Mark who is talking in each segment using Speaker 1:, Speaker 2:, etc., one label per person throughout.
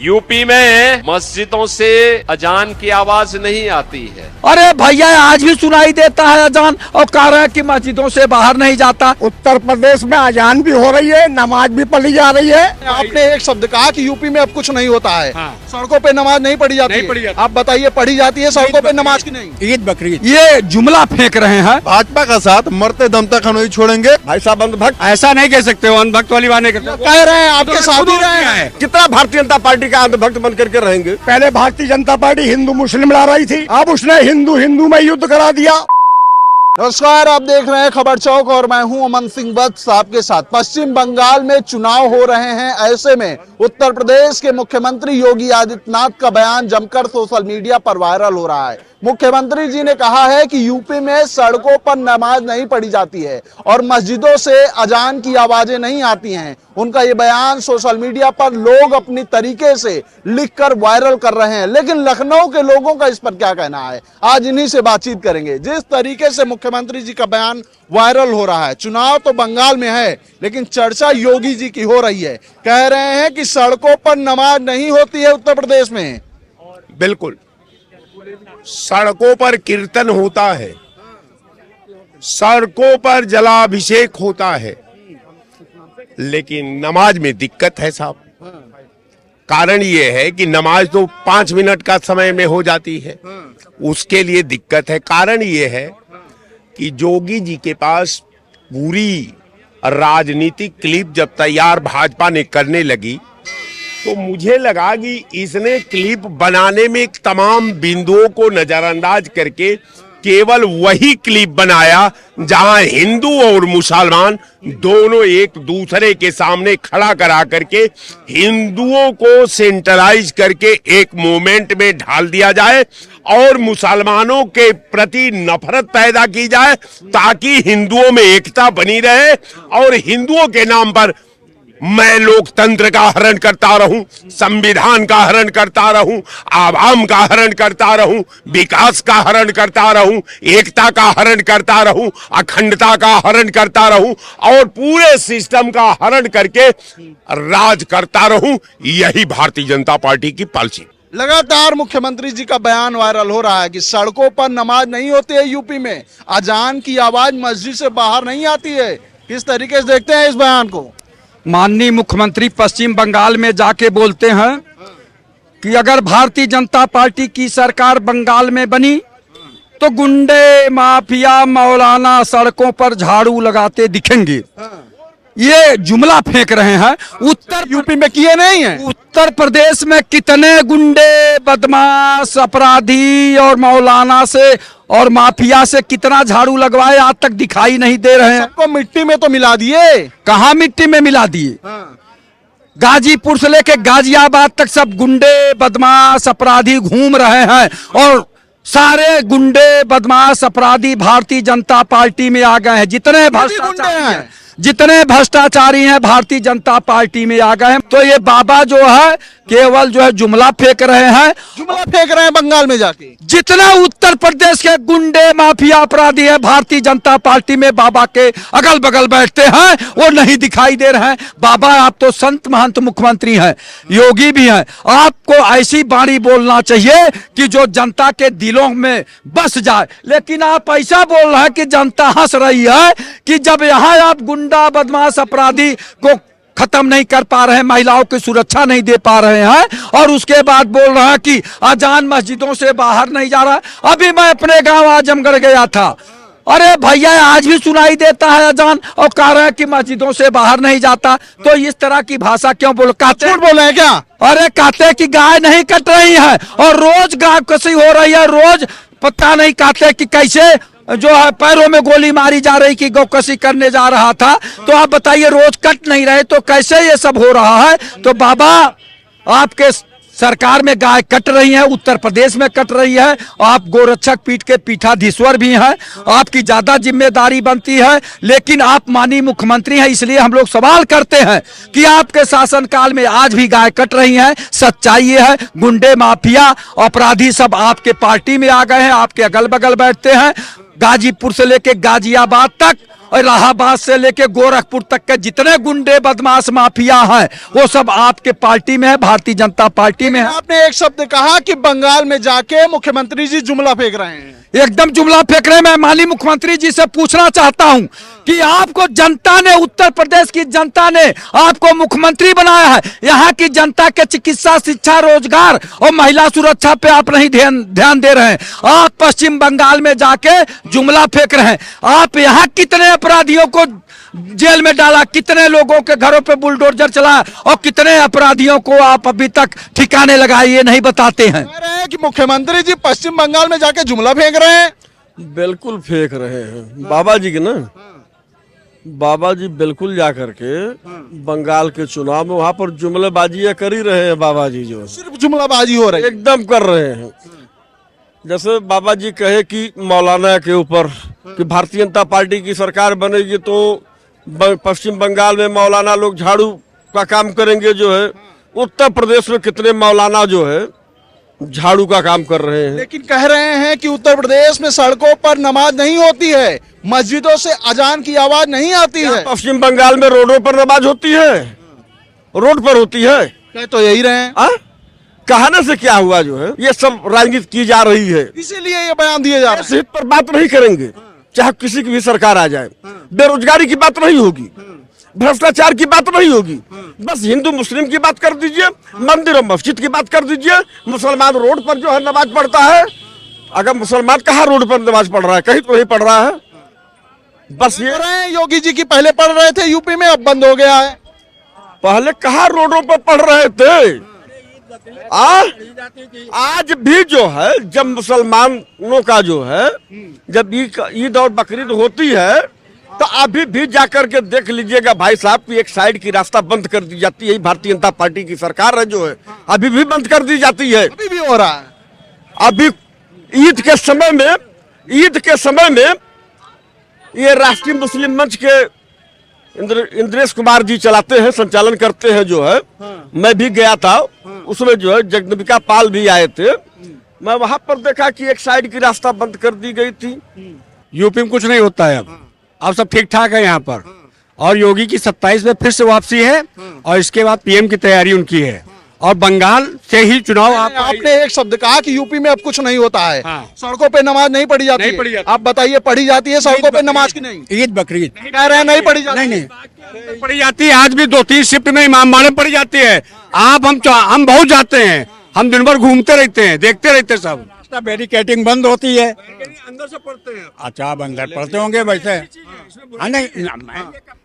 Speaker 1: UP में मस्जिदों से अजान की आवाज नहीं आती है।
Speaker 2: अरे भैया आज भी सुनाई देता है अजान और कह रहे हैं कि मस्जिदों से बाहर नहीं जाता।
Speaker 3: उत्तर प्रदेश में अजान भी हो रही है, नमाज भी पढ़ी जा रही है।
Speaker 4: आपने एक शब्द कहा कि यूपी में अब कुछ नहीं होता है।
Speaker 2: हाँ।
Speaker 4: सड़कों पे नमाज नहीं पढ़ी जाती है। आप बताइए, पढ़ी जाती है सड़कों पे नमाज की नहीं?
Speaker 3: ईद बकरीद
Speaker 2: ये जुमला फेंक रहे हैं।
Speaker 5: भाजपा का साथ मरते दम तक हम नहीं छोड़ेंगे।
Speaker 3: भाई साहब अंधभक्त
Speaker 2: ऐसा नहीं कह सकते हो, अंधभक्त वाली बात नहीं करते।
Speaker 4: कह रहे हैं आपके साथ ही रहे हैं।
Speaker 3: कितना भारतीय जनता पार्टी का अंधभक्त बन करके रहेंगे। पहले भारतीय जनता पार्टी हिंदू मुस्लिम लड़ा रही थी, अब उसने हिंदू हिंदू में युद्ध करा दिया।
Speaker 4: नमस्कार, आप देख रहे हैं खबर चौक और मैं हूं अमन सिंह वत्स आपके साथ। पश्चिम बंगाल में चुनाव हो रहे हैं, ऐसे में उत्तर प्रदेश के मुख्यमंत्री योगी आदित्यनाथ का बयान जमकर सोशल मीडिया पर वायरल हो रहा है। मुख्यमंत्री जी ने कहा है कि यूपी में सड़कों पर नमाज नहीं पढ़ी जाती है और मस्जिदों से अजान की आवाजें नहीं आती हैं। उनका ये बयान सोशल मीडिया पर लोग अपनी तरीके से लिखकर वायरल कर रहे हैं, लेकिन लखनऊ के लोगों का इस पर क्या कहना है, आज इन्हीं से बातचीत करेंगे। जिस तरीके से मुख्यमंत्री जी का बयान वायरल हो रहा है, चुनाव तो बंगाल में है लेकिन चर्चा योगी जी की हो रही है। कह रहे हैं कि सड़कों पर नमाज नहीं होती है उत्तर प्रदेश में।
Speaker 6: बिल्कुल, सड़कों पर कीर्तन होता है, सड़कों पर जलाभिषेक होता है, लेकिन नमाज में दिक्कत है साहब। कारण ये है कि नमाज तो 5 मिनट का समय में हो जाती है, उसके लिए दिक्कत है। कारण ये है कि योगी जी के पास पूरी राजनीतिक क्लिप जब तैयार भाजपा ने करने लगी तो मुझे लगा कि इसने क्लिप बनाने में तमाम बिंदुओं को नजरअंदाज करके केवल वही क्लिप बनाया जहां हिंदू और मुसलमान दोनों एक दूसरे के सामने खड़ा करा करके हिंदुओं को सेंट्रलाइज करके एक मोमेंट में ढाल दिया जाए और मुसलमानों के प्रति नफरत पैदा की जाए ताकि हिंदुओं में एकता बनी रहे और हिंदुओं के नाम पर मैं लोकतंत्र का हरण करता रहूं, संविधान का हरण करता रहूं, आवाम का हरण करता रहूं, विकास का हरण करता रहूं, एकता का हरण करता रहूं, अखंडता का हरण करता रहूं और पूरे सिस्टम का हरण करके राज करता रहूं। यही भारतीय जनता पार्टी की पॉलिसी।
Speaker 4: लगातार मुख्यमंत्री जी का बयान वायरल हो रहा है कि सड़कों पर नमाज नहीं होती है यूपी में, अजान की आवाज मस्जिद से बाहर नहीं आती है। किस तरीके से देखते हैं इस बयान को?
Speaker 2: माननीय मुख्यमंत्री पश्चिम बंगाल में जाके बोलते हैं कि अगर भारतीय जनता पार्टी की सरकार बंगाल में बनी तो गुंडे माफिया मौलाना सड़कों पर झाड़ू लगाते दिखेंगे। ये जुमला फेंक रहे हैं। उत्तर
Speaker 4: यूपी में किए नहीं है।
Speaker 2: उत्तर प्रदेश में कितने गुंडे बदमाश अपराधी और मौलाना से और माफिया से कितना झाड़ू लगवाए, आज तक दिखाई नहीं दे रहे हैं।
Speaker 4: सबको मिट्टी में तो मिला दिए।
Speaker 2: कहाँ मिट्टी में मिला दिए? गाजीपुर से लेके गाजियाबाद तक सब गुंडे बदमाश अपराधी घूम रहे हैं और सारे गुंडे बदमाश अपराधी भारतीय जनता पार्टी में आ गए हैं। जितने भ्रष्टाचारी हैं भारतीय जनता पार्टी में आ गए हैं। तो ये बाबा जो है केवल जो है जुमला फेंक रहे हैं।
Speaker 4: जुमला फेंक रहे हैं बंगाल में जाके।
Speaker 2: जितना उत्तर प्रदेश के गुंडे माफिया अपराधी है भारतीय जनता पार्टी में बाबा के अगल बगल बैठते हैं, वो नहीं दिखाई दे रहे हैं। बाबा आप तो संत महंत मुख्यमंत्री हैं, योगी भी हैं, आपको ऐसी बाणी बोलना चाहिए कि जो जनता के दिलों में बस जाए। लेकिन आप ऐसा बोल रहे हैं कि जनता हंस रही है कि जब यहाँ आप गुंडा बदमाश अपराधी को खत्म नहीं कर पा रहे हैं, महिलाओं की सुरक्षा नहीं दे पा रहे हैं और उसके बाद बोल रहा है कि अजान मस्जिदों से बाहर नहीं जा रहा। अभी मैं अपने गांव आजमगढ़ गया था, अरे भैया आज भी सुनाई देता है अजान और कह रहे हैं कि मस्जिदों से बाहर नहीं जाता। तो इस तरह की भाषा क्यों कहते
Speaker 4: झूठ बोल रहे हैं क्या?
Speaker 2: अरे कहते हैं कि गाय नहीं कट रही है और रोज गाय कसी हो रही है, रोज पता नहीं कहते कि कैसे जो है पैरों में गोली मारी जा रही कि गौकसी करने जा रहा था। तो आप बताइए रोज कट नहीं रहे तो कैसे ये सब हो रहा है? तो बाबा आपके सरकार में गाय कट रही है, उत्तर प्रदेश में कट रही है, आप गोरक्षक पीठ के पीठाधीश्वर भी हैं, आपकी ज्यादा जिम्मेदारी बनती है। लेकिन आप माननीय मुख्यमंत्री हैं, इसलिए हम लोग सवाल करते हैं कि आपके शासनकाल में आज भी गाय कट रही है। सच्चाई ये है गुंडे माफिया अपराधी सब आपके पार्टी में आ गए हैं, आपके अगल बगल बैठते हैं। गाजीपुर से लेके गाजियाबाद तक और इलाहाबाद से लेके गोरखपुर तक के जितने गुंडे बदमाश माफिया हैं वो सब आपके पार्टी में है, भारतीय जनता पार्टी में है।
Speaker 4: आपने एक शब्द कहा कि बंगाल में जाके मुख्यमंत्री जी जुमला फेंक रहे हैं।
Speaker 2: एकदम जुमला फेंक रहे। मैं माननीय मुख्यमंत्री जी से पूछना चाहता हूं कि आपको जनता ने, उत्तर प्रदेश की जनता ने आपको मुख्यमंत्री बनाया है, यहाँ की जनता के चिकित्सा, शिक्षा, रोजगार और महिला सुरक्षा पे आप नहीं ध्यान दे रहे हैं। आप पश्चिम बंगाल में जाके जुमला फेंक रहे हैं। आप यहाँ कितने अपराधियों को जेल में डाला, कितने लोगों के घरों पे बुलडोजर चला और कितने अपराधियों को आप अभी तक ठिकाने लगाए, ये नहीं बताते हैं।
Speaker 4: कह रहे हैं कि मुख्यमंत्री जी पश्चिम बंगाल में जाके जुमला फेंक रहे हैं।
Speaker 5: बिल्कुल फेंक रहे हैं बाबा जी के ना। बाबा जी बिल्कुल जा करके बंगाल के चुनाव में वहां पर जुमलेबाजियां कर ही रहे हैं। बाबा जी जो
Speaker 4: सिर्फ जुमलाबाजी हो रही है।
Speaker 5: एकदम कर रहे हैं। जैसे बाबा जी कहे कि मौलाना के ऊपर कि भारतीय जनता पार्टी की सरकार बनेगी तो पश्चिम बंगाल में मौलाना लोग झाड़ू का काम करेंगे। जो है उत्तर प्रदेश में कितने मौलाना जो है झाड़ू का काम कर रहे हैं।
Speaker 4: लेकिन कह रहे हैं कि उत्तर प्रदेश में सड़कों पर नमाज नहीं होती है, मस्जिदों से अजान की आवाज नहीं आती है।
Speaker 5: पश्चिम बंगाल में रोडों पर नमाज होती है, रोड पर होती है।
Speaker 4: कह तो यही रहे हैं।
Speaker 5: कहने से क्या हुआ, जो है ये सब राजनीति की जा रही है,
Speaker 4: इसीलिए ये बयान दिए जा रहे हैं।
Speaker 5: हित पर बात नहीं करेंगे, चाहे किसी की भी सरकार आ जाए। बेरोजगारी की बात नहीं होगी, भ्रष्टाचार की बात नहीं होगी, बस हिंदू मुस्लिम की बात कर दीजिए, मंदिर और मस्जिद की बात कर दीजिए। मुसलमान रोड पर जो है नमाज पढ़ता है, अगर मुसलमान कहाँ रोड पर नमाज पढ़ रहा है, कहीं तो नहीं पढ़ रहा है। बस ये
Speaker 4: योगी जी की पहले पढ़ रहे थे यूपी में, अब बंद हो गया है।
Speaker 5: पहले कहाँ रोडों पर पढ़ रहे थे। आज भी जो है जब मुसलमानों का जो है जब ईद और बकरीद होती है तो अभी भी जाकर के देख लीजिएगा भाई साहब की एक साइड की रास्ता बंद कर दी जाती है। भारतीय जनता पार्टी की सरकार है जो है अभी भी बंद कर दी जाती है।
Speaker 4: अभी भी हो रहा है।
Speaker 5: अभी ईद के समय में ये राष्ट्रीय मुस्लिम मंच के इंद्रेश कुमार जी चलाते हैं, संचालन करते हैं जो है। मैं भी गया था, उसमें जो है जगदम्बिका पाल भी आए थे। मैं वहां पर देखा कि एक साइड की रास्ता बंद कर दी गई थी।
Speaker 3: यूपी में कुछ नहीं होता है अब सब ठीक ठाक है यहाँ पर। और योगी की 27 में फिर से वापसी है और इसके बाद पीएम की तैयारी उनकी है। और बंगाल से ही चुनाव
Speaker 4: आपने एक शब्द कहा कि यूपी में अब कुछ नहीं होता है।
Speaker 3: हाँ।
Speaker 4: सड़कों पे नमाज नहीं पढ़ी जाती है। आप बताइए, पढ़ी जाती है सड़कों पे नमाज की नहीं?
Speaker 3: ईद बकरीद
Speaker 4: कह रहे हैं नहीं पढ़ी जाती।
Speaker 3: नहीं पढ़ी जाती है। आज भी 2-3 शिफ्ट में इमाम बाड़े पढ़ी जाती है। हम बहुत जाते हैं, हम दिन भर घूमते रहते हैं, देखते रहते हैं सब। बैरिकेटिंग बंद होती है,
Speaker 4: अंदर से पढ़ते हैं।
Speaker 3: अच्छा अंदर पढ़ते होंगे वैसे। नहीं,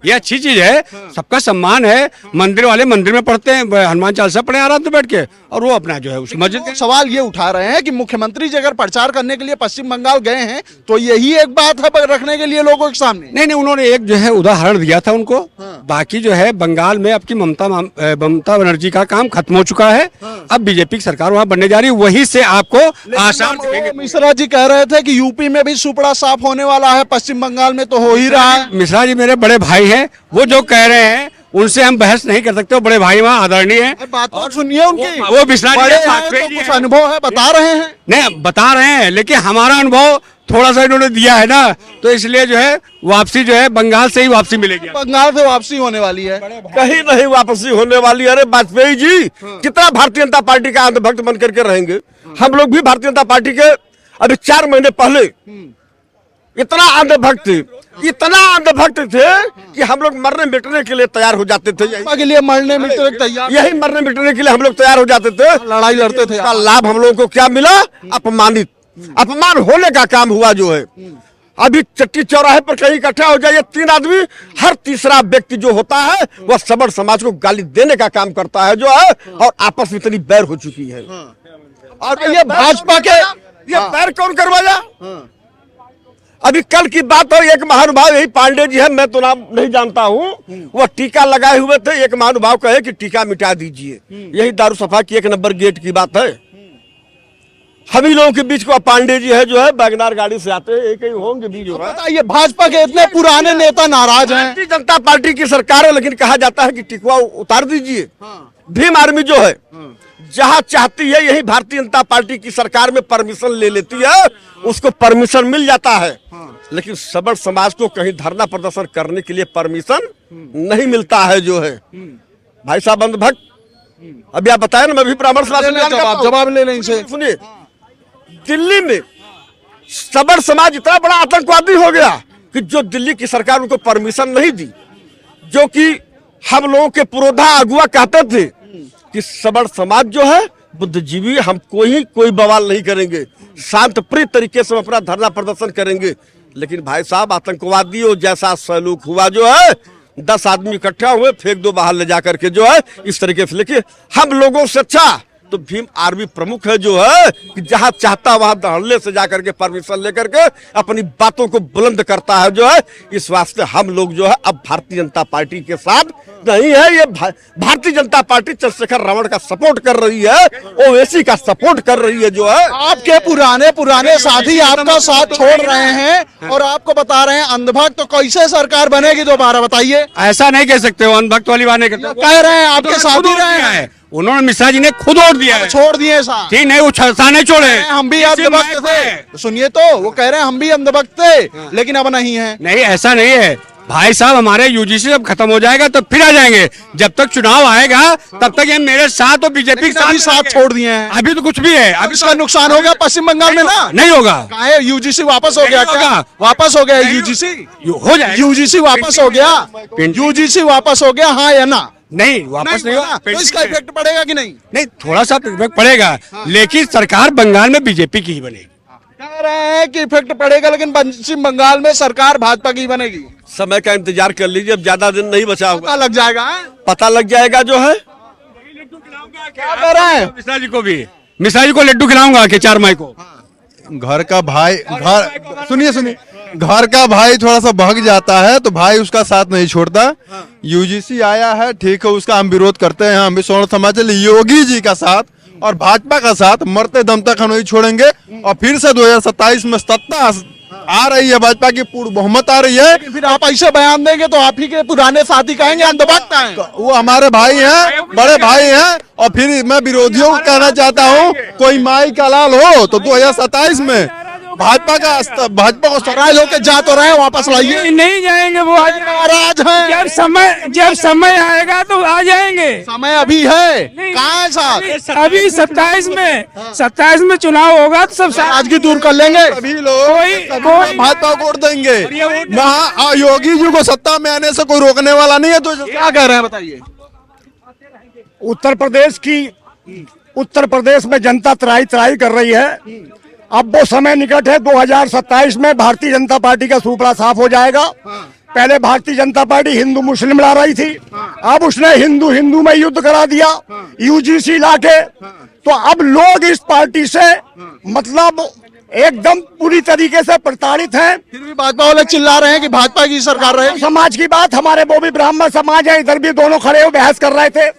Speaker 3: ये अच्छी चीज है, सबका सम्मान है। मंदिर वाले मंदिर में पढ़ते हैं, हनुमान चालीसा पढ़े आराम से बैठ के, और वो अपना जो है उस मस्जिद।
Speaker 4: सवाल ये उठा रहे हैं कि मुख्यमंत्री जी अगर प्रचार करने के लिए पश्चिम बंगाल गए हैं तो यही एक बात है रखने के लिए लोगों के सामने।
Speaker 3: नहीं, उन्होंने एक जो है उदाहरण दिया था उनको। बाकी जो है बंगाल में आपकी ममता बनर्जी का काम खत्म हो चुका है। अब बीजेपी की सरकार वहाँ बनने जा रही है, वहीं से आपको
Speaker 4: मिश्रा जी कह रहे थे कि यूपी में भी सुपड़ा साफ होने वाला है, पश्चिम बंगाल में तो हो ही रहा है।
Speaker 3: मिश्रा जी मेरे बड़े भाई हैं, वो जो कह रहे हैं उनसे हम बहस नहीं कर सकते। वो बड़े भाई वहाँ आदरणीय है।
Speaker 4: बात और सुनिए उनकी।
Speaker 3: वो मिश्रा जी
Speaker 4: तो कुछ अनुभव है, बता रहे हैं।
Speaker 3: नहीं बता रहे हैं, लेकिन हमारा अनुभव थोड़ा सा इन्होंने दिया है ना, तो इसलिए जो है वापसी जो है बंगाल से ही वापसी मिलेगी।
Speaker 4: बंगाल से वापसी होने वाली है,
Speaker 5: कहीं नहीं वापसी होने वाली। अरे वाजपेयी जी कितना भारतीय जनता पार्टी का अंधभक्त बन करके रहेंगे। हम लोग भी भारतीय जनता पार्टी के अभी 4 महीने पहले इतना अंधभक्त थे कि हम लोग मरने मिटने के लिए तैयार हो जाते थे।
Speaker 4: के लिए मरने मिटने तैयार,
Speaker 5: यही मरने मिटने के लिए हम लोग तैयार हो जाते थे,
Speaker 4: लड़ाई लड़ते थे।
Speaker 5: लाभ हम लोगों को क्या मिला? अपमान होने का काम हुआ जो है। अभी चट्टी चौराहे पर कहीं इकट्ठा हो जाइए 3 आदमी, हर तीसरा व्यक्ति जो होता है वह सबर समाज को गाली देने का काम करता है जो है, और आपस में इतनी बैर हो चुकी है। और ये भाजपा के ये बैर कौन करवाया? अभी कल की बात हो, एक महानुभाव यही पांडे जी है, मैं तो नाम नहीं जानता हूँ, वह टीका लगाए हुए थे। एक महानुभाव कहे कि टीका मिटा दीजिए। यही दारू सफा की 1 नंबर गेट की बात है। हम ही लोगों के बीच को पांडे जी है जो है वैगनार गाड़ी से आते हैं, एक ही होंगे भी जो है।
Speaker 4: ये भाजपा के इतने पुराने नेता नाराज हैं।
Speaker 5: भारतीय जनता पार्टी की सरकार है, लेकिन कहा जाता है कि टिकवा उतार दीजिए। भीम आर्मी जो है जहां चाहती है यही भारतीय जनता पार्टी की सरकार में परमिशन ले लेती है, उसको परमिशन मिल जाता है। लेकिन सबड़ समाज को कहीं धरना प्रदर्शन करने के लिए परमिशन नहीं मिलता है जो है। भाई साहब अंधभक्त, अभी आप बताए ना, मैं भी परामर्श
Speaker 4: जवाब ले लें इनसे।
Speaker 5: सुनिए, दिल्ली में सबड़ समाज इतना बड़ा आतंकवादी हो गया कि जो दिल्ली की सरकार उनको परमिशन नहीं दी, जो कि हम लोगों के पुरोधा अगुआ कहते थे कि सबड़ समाज जो है बुद्धिजीवी, हम कोई बवाल नहीं करेंगे, शांत प्रिय तरीके से अपना धरना प्रदर्शन करेंगे। लेकिन भाई साहब आतंकवादियों जैसा सलूक हुआ जो है, 10 आदमी इकट्ठा हुए, फेंक दो बाहर ले जाकर के जो है, इस तरीके से। लेकिन हम लोगों से अच्छा तो भीम आर्मी प्रमुख है जो है कि जहां चाहता वहां धड़ल्ले से जाकर के परमिशन लेकर के अपनी बातों को बुलंद करता है जो है। इस वास्ते हम लोग जो है अब भारतीय जनता पार्टी के साथ नहीं है। ये भारतीय जनता पार्टी चंद्रशेखर रावण का सपोर्ट कर रही है, ओवैसी का सपोर्ट कर रही है जो है।
Speaker 4: आपके पुराने साथी आपका साथ छोड़ रहे हैं और आपको बता रहे हैं अंधभक्त, तो कैसे सरकार बनेगी दोबारा बताइए।
Speaker 3: ऐसा नहीं कह सकते हो, अंधभक्त वाली बात नहीं करते।
Speaker 4: कह रहे हैं आपके साथ ही रहे हैं,
Speaker 3: उन्होंने मिश्रा जी ने खुद वोट दिया है,
Speaker 4: छोड़ दिए साथ।
Speaker 3: ठीक नहीं, वो नहीं छोड़े,
Speaker 4: हम भी अंधभक्त थे। सुनिए तो वो कह रहे हैं हम भी अंधभक्त थे, लेकिन अब नहीं है।
Speaker 3: नहीं, ऐसा नहीं है भाई साहब, हमारे यूजीसी जब खत्म हो जाएगा तो फिर आ जाएंगे। जब तक चुनाव आएगा तब तक ये मेरे साथ और बीजेपी के
Speaker 4: साथ छोड़ दिए हैं।
Speaker 3: अभी तो कुछ भी है,
Speaker 4: अब इसका नुकसान हो गया पश्चिम बंगाल में ना।
Speaker 3: नहीं होगा,
Speaker 4: कहा यूजीसी वापस हो गया क्या? वापस हो गया यूजीसी,
Speaker 3: हो जाए।
Speaker 4: यूजीसी वापस हो गया, यूजीसी वापस हो गया, हाँ या ना?
Speaker 5: नहीं, वापस नहीं होगा।
Speaker 4: तो इसका इफेक्ट पड़ेगा कि नहीं?
Speaker 3: नहीं, थोड़ा सा इफेक्ट पड़ेगा, लेकिन सरकार बंगाल में बीजेपी की ही बनेगी।
Speaker 4: कह रहे हैं कि इफेक्ट पड़ेगा, लेकिन पश्चिम बंगाल में सरकार भाजपा की बनेगी।
Speaker 5: समय का इंतजार कर लीजिए, अब ज्यादा दिन नहीं बचा होगा,
Speaker 4: पता लग जाएगा।
Speaker 5: पता लग जाएगा जो है।
Speaker 4: क्या कह रहे हैं?
Speaker 3: मिश्रा जी को लड्डू खिलाऊंगा के 4 मई को।
Speaker 7: घर का भाई, घर सुनिए, घर का भाई थोड़ा सा भग जाता है तो भाई उसका साथ नहीं छोड़ता। यूजीसी आया है, ठीक है, उसका हम विरोध करते हैं, हम भी स्वर्ण समाज योगी जी का साथ और भाजपा का साथ मरते दम तक हम नहीं छोड़ेंगे। और फिर से 2027 में सत्ता आ रही है, भाजपा की पूर्ण बहुमत आ रही है।
Speaker 4: फिर आप ऐसे बयान देंगे तो आप ही के पुराने साथी कहेंगे अंधभक्त हैं।
Speaker 7: वो हमारे भाई हैं, बड़े भाई हैं। और फिर मैं विरोधियों को कहना चाहता हूँ, कोई माई का लाल हो तो 2027 में भाजपा को
Speaker 4: नाराज होकर जा तो रहे, वापस लाइए।
Speaker 8: नहीं जाएंगे, वो आज
Speaker 4: नाराज हैं।
Speaker 8: जब समय आएगा तो आ जाएंगे।
Speaker 4: समय अभी है, कहाँ है साथ?
Speaker 8: अभी 27 में चुनाव होगा तो सब
Speaker 4: आज की दूर कर लेंगे।
Speaker 7: सभी लोग भाजपा को वोट देंगे। योगी जी को सत्ता में आने से कोई रोकने वाला नहीं है। तो
Speaker 4: क्या कह रहे हैं बताइए।
Speaker 9: उत्तर प्रदेश में जनता त्राही कर रही है। अब वो समय निकट है, 2027 में भारतीय जनता पार्टी का सूपड़ा साफ हो जाएगा। पहले भारतीय जनता पार्टी हिंदू मुस्लिम लड़ा रही थी, अब उसने हिंदू में युद्ध करा दिया यूजीसी लाके। तो अब लोग इस पार्टी से मतलब एकदम पूरी तरीके से प्रताड़ित हैं।
Speaker 4: फिर भी भाजपा वाले चिल्ला रहे हैं कि भाजपा की सरकार रहे।
Speaker 9: समाज की बात, हमारे वो भी ब्राह्मण समाज है, इधर भी दोनों खड़े हो बहस कर रहे थे।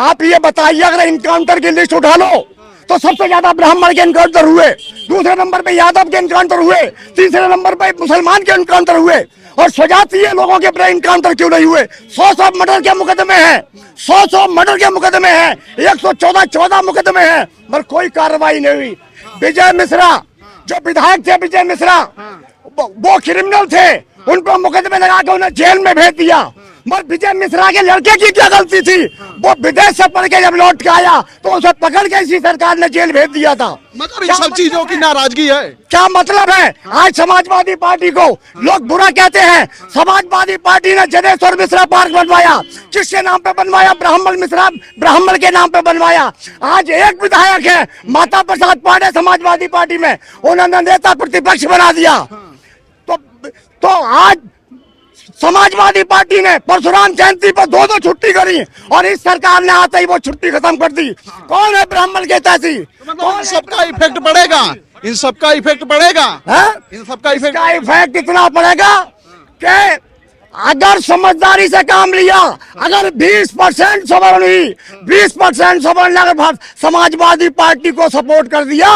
Speaker 9: आप ये बताइए, अगर इनकाउंटर की लिस्ट उठा लो तो सबसे ज्यादा ब्राह्मण के एनकाउंटर हुए, दूसरे नंबर पे यादव के एनकाउंटर हुए, तीसरे नंबर पे मुसलमान के एनकाउंटर हुए। और सजातीय लोगों के अपने एनकाउंटर क्यों नहीं हुए? 100 मर्डर के मुकदमे हैं, 100 मर्डर के मुकदमे हैं, 114 मुकदमे हैं, पर कोई कार्रवाई नहीं हुई। विजय मिश्रा जो विधायक थे, विजय मिश्रा वो क्रिमिनल थे, उन पर मुकदमे लगा के उन्हें जेल में भेज दिया। मगर विजय मिश्रा के लड़के की क्या गलती थी? वो विदेश से पढ़ के जब लौट के आया तो उसे पकड़ के इसी सरकार ने जेल भेज दिया था।
Speaker 4: मतलब इन सब चीजों की नाराजगी है।
Speaker 9: क्या मतलब है? आज समाजवादी पार्टी को लोग बुरा कहते हैं। समाजवादी पार्टी ने जनेश्वर मिश्रा पार्क बनवाया, किसके नाम पे बनवाया? ब्राह्मण के नाम पे बनवाया। आज एक विधायक है माता प्रसाद पांडे समाजवादी पार्टी में, उन्होंने नेता प्रतिपक्ष बना दिया। तो आज समाजवादी पार्टी ने परशुराम जयंती पर 2 छुट्टी करी और इस सरकार ने आते ही वो छुट्टी खत्म कर दी। कौन है ब्राह्मण के तैसी?
Speaker 4: कौन? सबका इफेक्ट पड़ेगा, इन सबका इफेक्ट पड़ेगा, इन सबका
Speaker 9: इफेक्ट इतना पड़ेगा कि अगर समझदारी से काम लिया, अगर 20% सवर्ण हुई, 20% सवर्ण ने अगर समाजवादी पार्टी को सपोर्ट कर दिया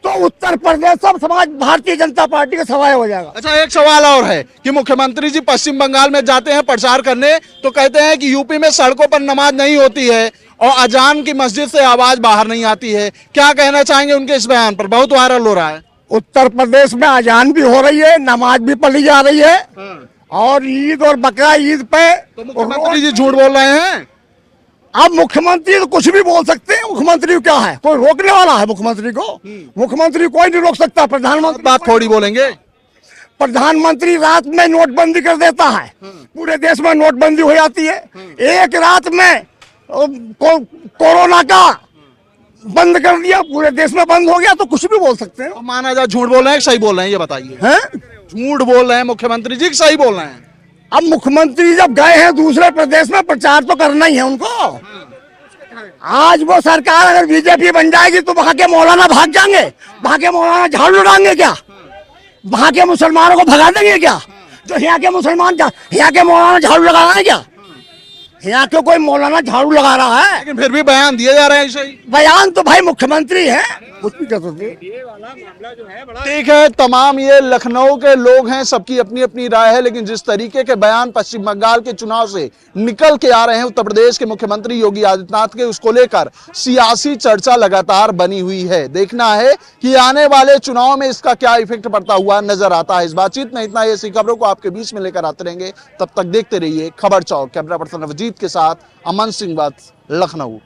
Speaker 9: तो उत्तर प्रदेश सब समाज भारतीय जनता पार्टी का सवाय हो जाएगा।
Speaker 4: अच्छा, एक सवाल और है कि मुख्यमंत्री जी पश्चिम बंगाल में जाते हैं प्रचार करने तो कहते हैं कि यूपी में सड़कों पर नमाज नहीं होती है और अजान की मस्जिद से आवाज बाहर नहीं आती है। क्या कहना चाहेंगे उनके इस बयान पर? बहुत वायरल हो रहा है।
Speaker 9: उत्तर प्रदेश में अजान भी हो रही है, नमाज भी पढ़ी जा रही है, और ईद और बकरा ईद पे
Speaker 4: तो मुख्यमंत्री जी झूठ बोल रहे हैं।
Speaker 9: अब मुख्यमंत्री तो कुछ भी बोल सकते हैं, मुख्यमंत्री क्या है, कोई रोकने वाला है मुख्यमंत्री को? मुख्यमंत्री कोई नहीं रोक सकता। प्रधानमंत्री
Speaker 4: बात थोड़ी बोलेंगे।
Speaker 9: प्रधानमंत्री रात में नोटबंदी कर देता है, पूरे देश में नोटबंदी हो जाती है, एक रात में कोरोना का बंद कर दिया, पूरे देश में बंद हो गया, तो कुछ भी बोल सकते हैं।
Speaker 4: तो माना जाए झूठ बोल रहे हैं कि सही बोल रहे हैं, ये बताइए।
Speaker 9: हैं?
Speaker 4: झूठ बोल रहे हैं मुख्यमंत्री जी कि सही बोल रहे हैं?
Speaker 9: अब मुख्यमंत्री जब गए हैं दूसरे प्रदेश में, प्रचार तो करना ही है उनको। आज वो सरकार अगर बीजेपी बन जाएगी तो वहां के मौलाना भाग जाएंगे, वहां के मौलाना झाड़ू उड़ाएंगे क्या? वहां के मुसलमानों को भगा देंगे क्या? जो यहाँ के मुसलमान, यहाँ के मौलाना झाड़ू लगा रहे हैं क्या? यहाँ के कोई मौलाना झाड़ू लगा रहा है?
Speaker 4: लेकिन फिर भी बयान दिए जा रहे हैं ऐसे ही।
Speaker 9: बयान तो भाई मुख्यमंत्री है, कुछ भी कर सकते हैं।
Speaker 4: ठीक है, तमाम ये लखनऊ के लोग हैं, सबकी अपनी अपनी राय है, लेकिन जिस तरीके के बयान पश्चिम बंगाल के चुनाव से निकल के आ रहे हैं उत्तर प्रदेश के मुख्यमंत्री योगी आदित्यनाथ के, उसको लेकर सियासी चर्चा लगातार बनी हुई है। देखना है कि आने वाले चुनाव में इसका क्या इफेक्ट पड़ता हुआ नजर आता है। इस बातचीत में इतना, ऐसी खबरों को आपके बीच में लेकर आते रहेंगे। तब तक देखते रहिए खबर चौक। कैमरा पर्सन अभिजीत के साथ अमन सिंह वत्स, लखनऊ।